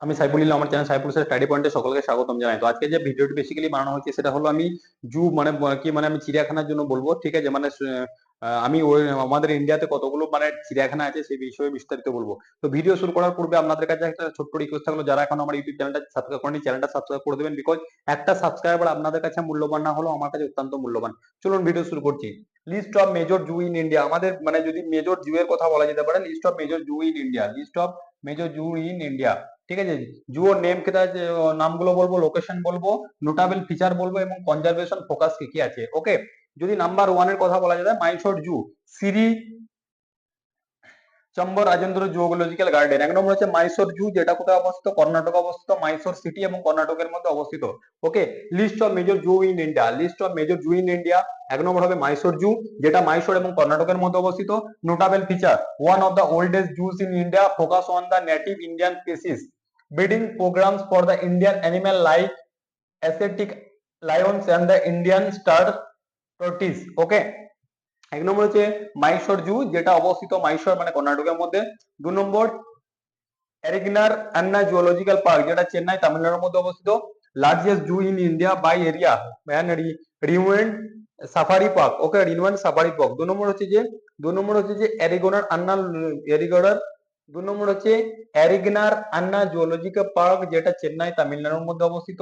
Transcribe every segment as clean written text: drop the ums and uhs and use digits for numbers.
আমি সাইফুল ইসলাম, আমার channel Saiful study পয়েন্টে সকলকে স্বাগতম জানাই। তো আজকে যে ভিডিওটি বেসিক্যালি বানানো হচ্ছে সেটা হলো আমি জু মানে কি মানে আমি চিড়িয়াখানার জন্য বলবো, ঠিক আছে? মানে আমি আমাদের ইন্ডিয়াতে কতগুলো মানে চিড়িয়াখানা আছে সেই বিষয়ে বিস্তারিত বলবো। তো ভিডিও শুরু করার পূর্বে আপনাদের কাছে একটা ছোট্ট রিকোয়েস্ট থাকলো, যারা এখন আমার ইউটিউব চ্যানেলটা সাবস্ক্রাইব করেনি চ্যানেলটা সাবস্ক্রাইব করে দেবেন, বিকজ একটা সাবস্ক্রাইবার আপনাদের কাছে মূল্যবান না হলেও আমার কাছে অত্যন্ত মূল্যবান। চলুন ভিডিও শুরু করছি। List of major zoo in India, আমাদের মানে যদি মেজর জু এর কথা বলা যেতে পারে, list of major zoo in India, list of major zoo in India, ঠিক আছে? জুও নেম কেটা আছে, নামগুলো বলবো, লোকেশন বলবো, নোটাবেল ফিচার বলবো এবং কনজারভেশন ফোকাস কি কি আছে। ওকে, যদি নাম্বার ওয়ান এর কথা বলা যায়, মাইসোর জু, সিরি চম্বর রাজেন্দ্র জুওলজিক্যাল গার্ডেন। এক নম্বর হচ্ছে মাইসোর জু, যেটা কোথায় অবস্থিত? কর্ণাটক অবস্থিত, মাইসোর সিটি এবং কর্ণাটকের মধ্যে অবস্থিত। Okay, list of major zoo in India, list of major zoo in India, এক নম্বর হবে মাইসোর জু, যেটা মাইসোর এবং কর্ণাটকের মধ্যে অবস্থিত। Notable feature, one of the oldest zoos in India, focus on the native Indian species, breeding programs for the Indian animal like ascetic lions and the Indian star tortoise. ওকে, এক নম্বর হচ্ছে মাইসোর জু, যেটা অবস্থিত মাইসোর মানে কর্ণাটকের মধ্যে। 2 নম্বর এরিগনার আন্না জুওলজিক্যাল পার্ক, যেটা চেন্নাই তামিলনাড়ুর মধ্যে অবস্থিত। Largest zoo in India by area and রিনুয়েন্ট সাফারি পার্ক। ওকে, রিনুয়েন্ট সাফারি পার্ক। 2 নম্বর হচ্ছে যে এরিগনার আন্না এরিগনার 2 নম্বর হচ্ছে এরিগনার আন্না জুওলজিক্যাল পার্ক, যেটা চেন্নাই তামিলনাড়ুর মধ্যে অবস্থিত।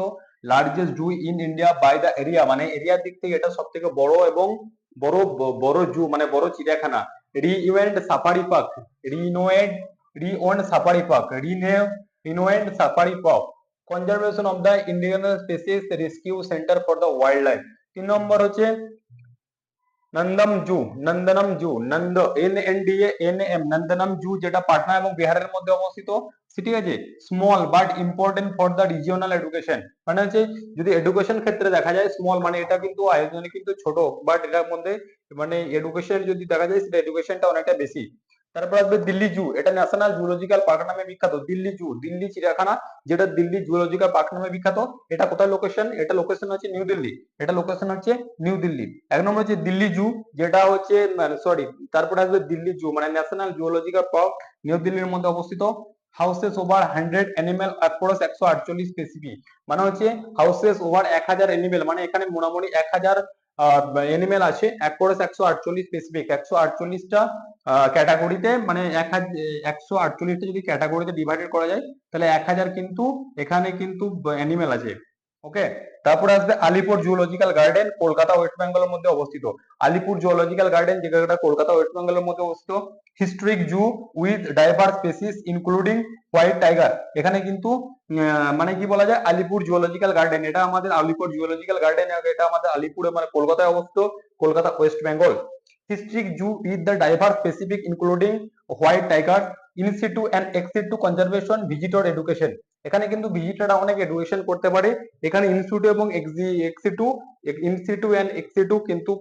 Largest zoo in India by the area, মানে এরিয়ার দিক থেকে এটা সব থেকে বড় এবং বড় বড় জু মানে বড় চিড়িয়াখানা। রিইউয়েন্ট সাফারি পার্ক, রিনোয়েড রিওন্ড সাফারি পার্ক, রিনোয়েন্ট safari park. Conservation of the indigenous species rescue centre for the wildlife. 3 নম্বর হচ্ছে নন্দম জু, নন্দনম জু, নন্দ NNDA নন্দনম জু, যেটা পাটনা এবং বিহারের মধ্যে অবস্থিত। ঠিক আছে, small but important for the regional education, মানে হচ্ছে যদি এডুকেশন ক্ষেত্রে দেখা যায় স্মল মানে এটা কিন্তু আয়োজনে কিন্তু ছোট, বাট এটার মধ্যে মানে এডুকেশন যদি দেখা যায় সেটা এডুকেশনটা অনেকটা বেশি। তারপর আসবে দিল্লি জু, এটা ন্যাশনাল জুলজিক্যাল পার্ক নামে বিখ্যাত। দিল্লি জু, দিল্লি চিড়িয়াখানা, যেটা দিল্লি জুলজিক্যাল পার্ক নামে বিখ্যাত। এটা কোথায় লোকেশন? এটা লোকেশন হচ্ছে নিউ দিল্লি, এটা লোকেশন হচ্ছে নিউ দিল্লি। এক নম্বর হচ্ছে দিল্লি জু, যেটা হচ্ছে সরি, তারপরে আসবে দিল্লি জু মানে ন্যাশনাল জুওলজিক্যাল পার্ক, নিউ দিল্লির মধ্যে অবস্থিত। Houses over 100 animal across 148 specific, মানে হচ্ছে হাউসেস ওভার 1000 অ্যানিমেল, মানে এখানে মোটামুটি 1000 অ্যানিমেল আছে। অ্যাক্রস 148 স্পেসিফিক, 148টা ক্যাটাগরিতে, মানে 148টা যদি ক্যাটাগরিতে ডিভাইডেড করা যায় তাহলে 1000 কিন্তু এখানে কিন্তু অ্যানিমেল আছে। ওকে, তারপরে আসবে Alipur zoological garden, Kolkata west বেঙ্গলের মধ্যে অবস্থিত। আলিপুর জুলজিক্যাল গার্ডেন, যেটা কলকাতা ওয়েস্ট বেঙ্গলের মধ্যে অবস্থিত। Historic zoo with diverse species including white tiger, এখানে কিন্তু মানে কি বলা যায়, আলিপুর জুলজিক্যাল গার্ডেন, এটা আমাদের আলিপুর জুলজিক্যাল গার্ডেন, এটা আমাদের আলিপুরে মানে কলকাতায় অবস্থিত, Kolkata west Bengal. Historic zoo with the diverse specific including white tiger, in situ and ex situ conservation, visitor education, এখানে কিন্তু ভিজিটররা অনেক এডুকেশন করতে পারে। এখানে ইনস্টিটিউট এবং এক্সিটু, ইনস্টিটু এন্ড এক্সিটু কিন্তু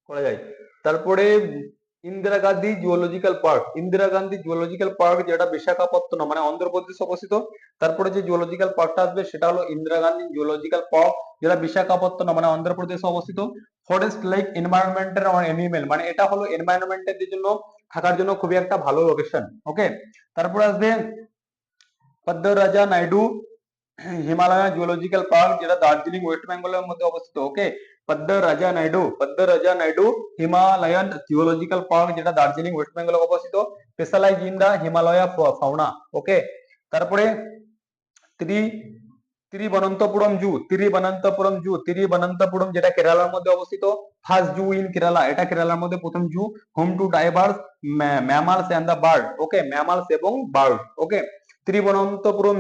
করা যায়। তারপরে Indira Gandhi zoological park, Indira Gandhi zoological park, যেটা বিশাখাপত্তনম মানে অন্ধ্রপ্রদেশ অবস্থিত। তারপরে যে জুওলজিক্যাল পার্কটা আসবে সেটা হলো ইন্দিরা গান্ধী জুওলজিক্যাল পার্ক, যেটা বিশাখাপত্তনম মানে অন্ধ্রপ্রদেশ অবস্থিত। ফরেস্ট লাইক এনভায়রনমেন্টের এনিমেল, মানে এটা হলো এনভায়রনমেন্টের জন্য থাকার জন্য খুবই একটা ভালো লোকেশন। ওকে, তারপরে আসবে পদ্মরাজা নাইডু হিমালয় জুওলজিক্যাল পার্ক, যেটা দার্জিলিং ওয়েস্ট বেঙ্গলের মধ্যে অবস্থিত। Okay, Padmaraja Naidu Himalayan zoological park, যেটা দার্জিলিং ওয়েস্ট বেঙ্গলে অবস্থিত। Specialize in the Himalaya fauna. Okay, তারপরে ত্রি তিরুবনন্তপুরম, যেটা কেরালার মধ্যে অবস্থিত। ফার্স্ট জু ইন কেরালা, এটা কেরালার মধ্যে প্রথম zoo. Home to diverse mammals and the bird, okay, mammals এবং বার্ড। ওকে, তিরুবনন্তপুরম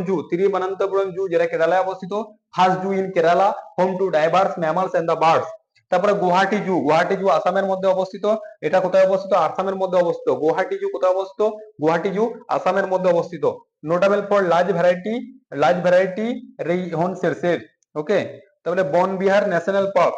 জু, যেটা কেরালায় অবস্থিত। First zoo in Kerala, home to diverse mammals and the birds. তারপরে গুয়াহাটি জু আসামের মধ্যে অবস্থিত। এটা কোথায় অবস্থিত? আসামের মধ্যে অবস্থিত। গুয়াহাটি জু কোথায় অবস্থিত? গুয়াহাটি জু আসামের মধ্যে অবস্থিত। Notable for large variety rhinoceroses. Okay, তাহলে বন বিহার ন্যাশনাল পার্ক,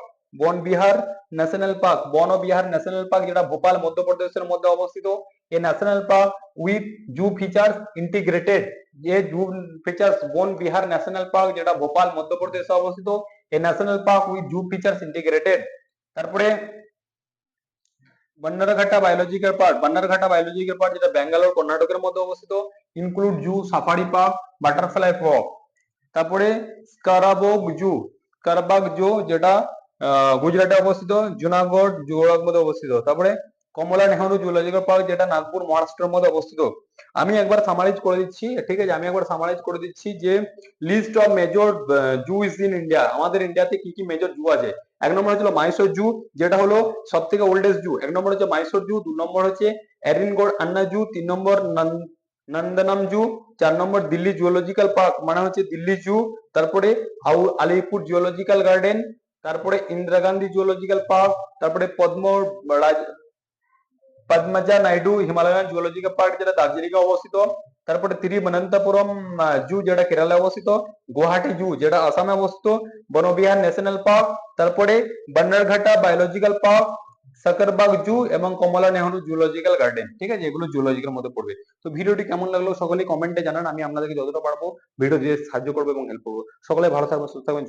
যেটা ভোপাল মধ্যপ্রদেশের মধ্যে অবস্থিত। A national park with zoo features integrated, যে জু ফিচার্স বন বিহার ন্যাশনাল পার্ক, যেটা ভোপাল মধ্যপ্রদেশে অবস্থিত। A national park with zoo features integrated. তারপরে Bannerghatta biological park, Bannerghatta biological park যেটা ব্যাঙ্গালোর কর্ণাটকের মধ্যে অবস্থিত, include zoo, safari park, butterfly park. তারপরে স্কারাবগ জু, স্কারবাগ জু যেটা গুজরাটে অবস্থিত, জুনাগড় জুনাগড়ের মধ্যে অবস্থিত। তারপরে কমলা নেহরু জুলজিক্যাল পার্ক যেটা নাগপুর মহারাষ্ট্রের মধ্যে অবস্থিত। আমি একবার সামারাইজ করে দিচ্ছি, ঠিক আছে, আমি একবার সামারাইজ করে দিচ্ছি যে list of major zoo is in India, আমাদের ইন্ডিয়াতে কি কি মেজর জু আছে। এক নম্বর হচ্ছিল মাইসোর জু, যেটা হলো সব থেকে ওল্ডেস্ট জু। এক নম্বর হচ্ছে মাইসোর জু, 2 নম্বর হচ্ছে এরিনগড় আন্না জু, 3 নম্বর নন্দনম জু, 4 নম্বর দিল্লি জুলজিক্যাল পার্ক মানে হচ্ছে দিল্লি জু, তারপরে আলিপুর জুলজিক্যাল গার্ডেন, তারপরে ইন্দিরা গান্ধী জুলজিক্যাল পার্ক, তারপরে Padmaja Naidu Himalayan zoological park যেটা দার্জিলিং এ অবস্থিত, তারপরে তিরুবনন্তপুরম জু যেটা কেরালায় অবস্থিত, গুয়াহাটি জু যেটা আসামে অবস্থিত, বনবিহার ন্যাশনাল পার্ক, তারপরে বান্নারঘাটা বায়োলজিক্যাল পার্ক, সাকারবাগ জু এবং কমলা নেহরু জুলজিক্যাল গার্ডেন। ঠিক আছে, এগুলো জুলজিক্যাল মধ্যে পড়বে। তো ভিডিওটি কেমন লাগলো সকলেই কমেন্টে জানান, আমি আপনাদেরকে যতটা পারবো ভিডিও দিয়ে সাহায্য করবো এবং হেল্প করবো। সকলে ভালো থাকবেন, সুস্থ থাকবেন, জয় হিন্দ।